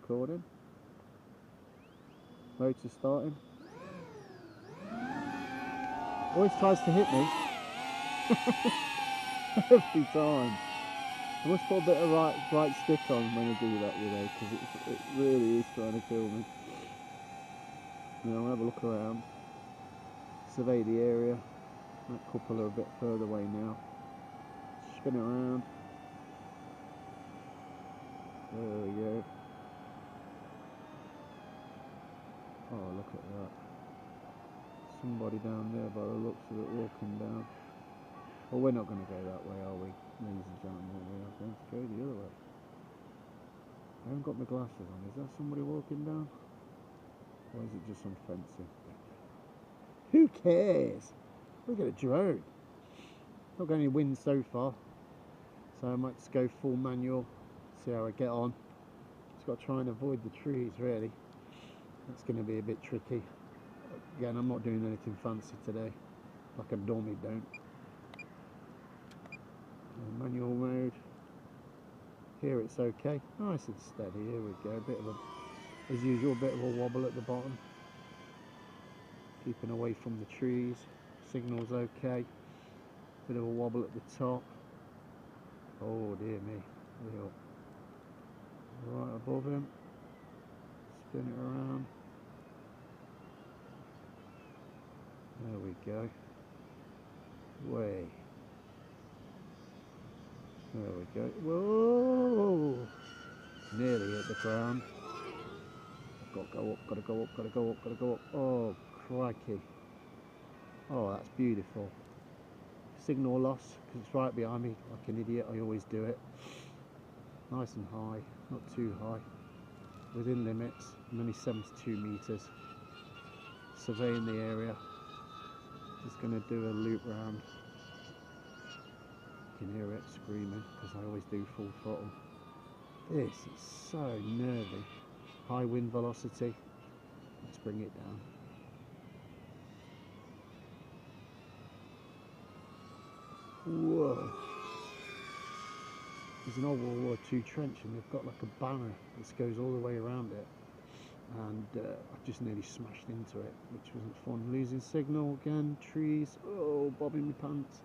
recording. Motor starting. Always tries to hit me. Every time. I must put a bit of right stick on when I do that, you know, because it really is trying to kill me. Now I'll have a look around, survey the area. That couple are a bit further away now. Spin it around. There we go. Oh, look at that. Somebody down there by the looks of it walking down. Well, we're not going to go that way, are we? Ladies and gentlemen, we are going to go the other way. I haven't got my glasses on. Is that somebody walking down? Or is it just some fencing? Who cares? Look at a drone. Not got any wind so far, so I might just go full manual, see how I get on. Just got to try and avoid the trees, really. That's going to be a bit tricky. Again, I'm not doing anything fancy today, like I normally don't. Manual mode. Here it's okay, nice and steady. Here we go. A bit of a, as usual, a bit of a wobble at the bottom. Keeping away from the trees. Signal's okay. Bit of a wobble at the top. Oh dear me. Right above him. Spin it around. There we go. Way. There we go. Whoa! Nearly hit the ground. Got to go up, got to go up, got to go up, got to go up. Oh, crikey. Oh, that's beautiful. Signal loss, because it's right behind me, like an idiot. I always do it. Nice and high, not too high. Within limits. I'm only 72 metres. Surveying the area. Just going to do a loop round. You can hear it screaming because I always do full throttle. This is so nervy. High wind velocity. Let's bring it down. Whoa. There's an old World War II trench and they've got like a banner that goes all the way around it. And I just nearly smashed into it, which wasn't fun. Losing signal again, trees. Oh, bobbing my pants.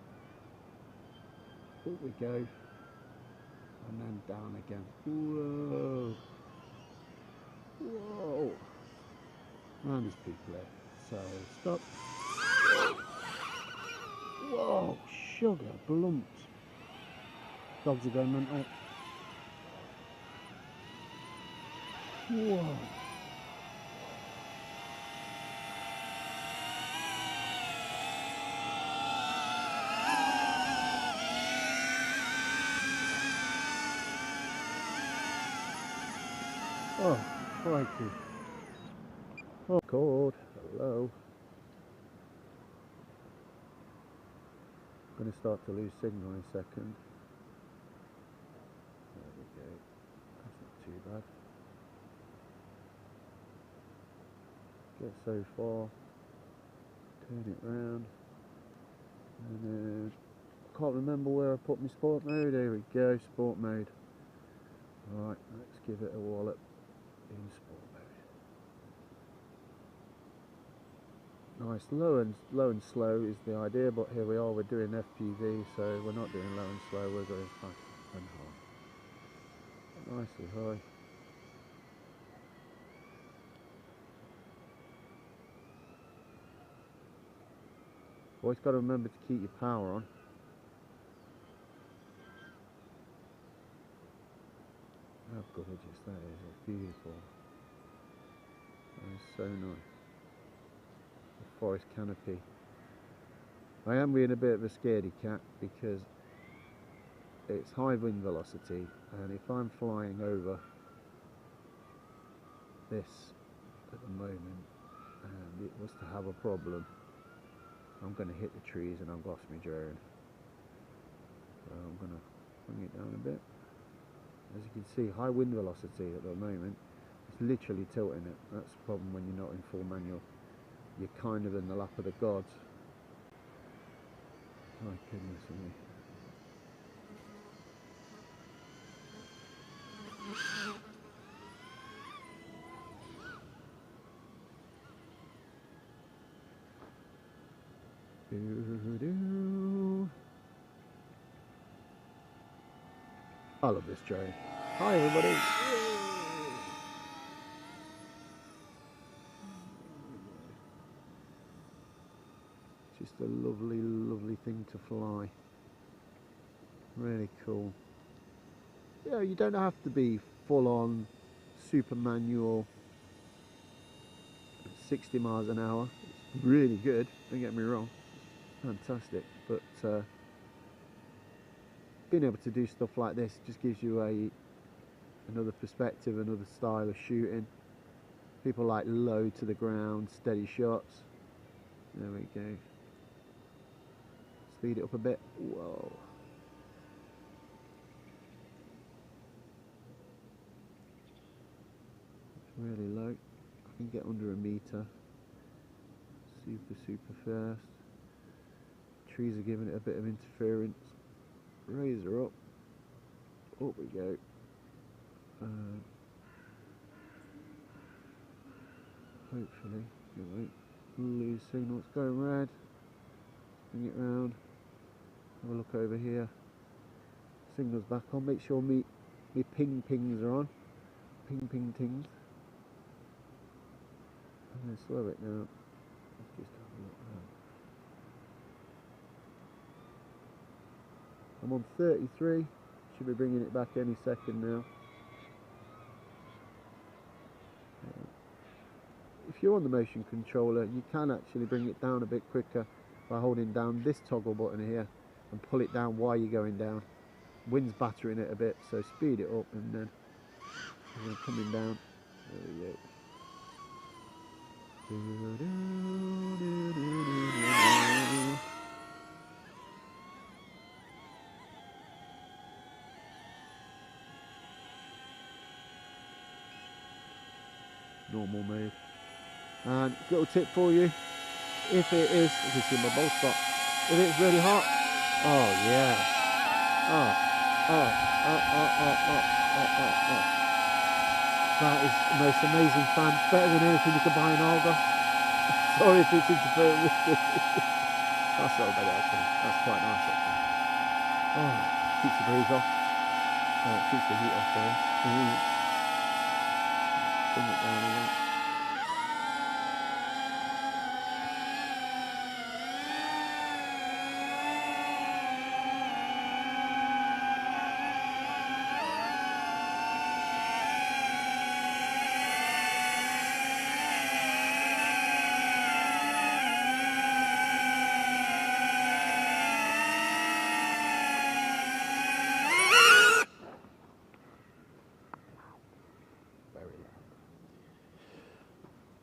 Up we go, and then down again. Whoa, whoa! And there's people there, so stop. Whoa, sugar blumps. Dogs are going mental. Whoa. Oh, crikey. Oh, God. Hello. I'm going to start to lose signal in a second. There we go. That's not too bad. Get so far. Turn it round. And then I can't remember where I put my sport mode. There we go, sport mode. Right, let's give it a wallop. In sport mode. Nice, low and slow is the idea, but here we are, we're doing FPV, so we're not doing low and slow, we're going fast and high. Nicely high. Always got to remember to keep your power on. How gorgeous that is, it's beautiful. That is so nice. The forest canopy. I am being a bit of a scaredy cat because it's high wind velocity, and if I'm flying over this at the moment and it was to have a problem, I'm going to hit the trees and I've lost my drone. So I'm going to bring it down a bit. As you can see, high wind velocity at the moment. It's literally tilting it. That's the problem when you're not in full manual. You're kind of in the lap of the gods. My goodness me. I love this drone. Hi everybody. Just a lovely, lovely thing to fly. Really cool. Yeah, you don't have to be full on super manual 60 miles an hour. It's really good, don't get me wrong, it's fantastic, but being able to do stuff like this just gives you another perspective, another style of shooting. People like low to the ground, steady shots. There we go. Speed it up a bit. Whoa. It's really low. I can get under a meter. Super fast. Trees are giving it a bit of interference. Raise her up. Up we go. Hopefully you won't lose signal. It's going red. Bring it round. Have a look over here. Signal's back on. Make sure me pings are on. Ping tings. I'm going to slow it now. Let's just have a look now. I'm on 33. Should be bringing it back any second now. If you're on the motion controller, you can actually bring it down a bit quicker by holding down this toggle button here and pull it down while you're going down. Wind's battering it a bit, so speed it up and then we're coming down. There we go. Normal mode. And little tip for you, if it is, you can see my bowl spot, if it's really hot, oh yeah, that is the most amazing fan, better than anything you can buy in Alga. Sorry if it's interfering with this. That's not bad actually, that's quite nice actually. Oh, keeps the breeze off, keeps the heat off there. Bring it down a bit.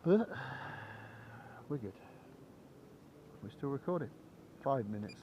But we're good. We're still recording. 5 minutes.